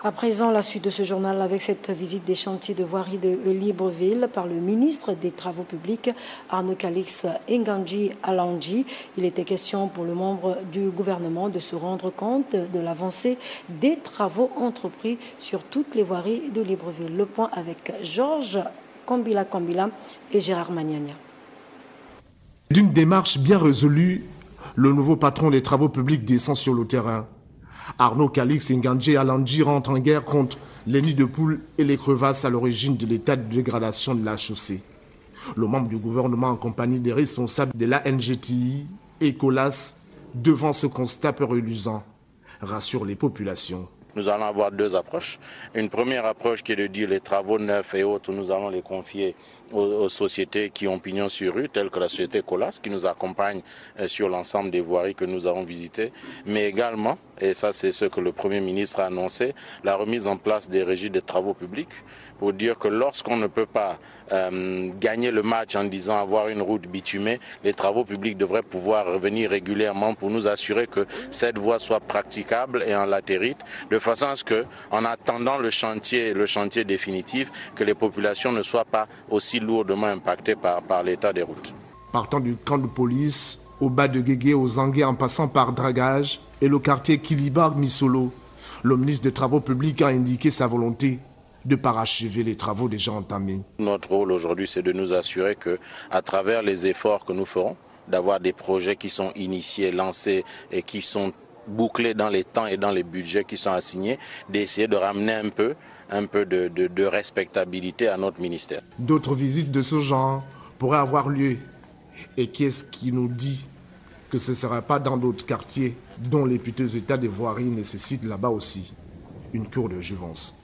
À présent, la suite de ce journal avec cette visite des chantiers de voirie de Libreville par le ministre des Travaux publics, Arnaud Calix Nganji Alandji. Il était question pour le membre du gouvernement de se rendre compte de l'avancée des travaux entrepris sur toutes les voiries de Libreville. Le point avec Georges Kambila et Gérard Magnania. D'une démarche bien résolue, le nouveau patron des travaux publics descend sur le terrain. Arnaud Calix Nganji Alandji rentre en guerre contre les nids de poules et les crevasses à l'origine de l'état de dégradation de la chaussée. Le membre du gouvernement en compagnie des responsables de la NGTI et Colas devant ce constat peu reluisant, rassure les populations. Nous allons avoir deux approches. Une première approche qui est de dire les travaux neufs et autres, nous allons les confier aux sociétés qui ont pignon sur rue, telles que la société Colas, qui nous accompagne sur l'ensemble des voiries que nous avons visitées, mais également, et ça c'est ce que le Premier ministre a annoncé, la remise en place des régies des travaux publics, pour dire que lorsqu'on ne peut pas gagner le match en disant avoir une route bitumée, les travaux publics devraient pouvoir revenir régulièrement pour nous assurer que cette voie soit praticable et en latérite, de façon à ce que, en attendant le chantier définitif, que les populations ne soient pas aussi lourdement impactées par l'état des routes. Partant du camp de police, au bas de Guégué, aux Anguais, en passant par Dragage et le quartier Kilibar-Misolo, le ministre des Travaux publics a indiqué sa volonté de parachever les travaux déjà entamés. Notre rôle aujourd'hui, c'est de nous assurer que, à travers les efforts que nous ferons, d'avoir des projets qui sont initiés, lancés et qui sont bouclés dans les temps et dans les budgets qui sont assignés, d'essayer de ramener un peu de respectabilité à notre ministère. D'autres visites de ce genre pourraient avoir lieu. Et qu'est-ce qui nous dit que ce ne sera pas dans d'autres quartiers dont les piteux états des voiries nécessitent là-bas aussi une cure de jouvence?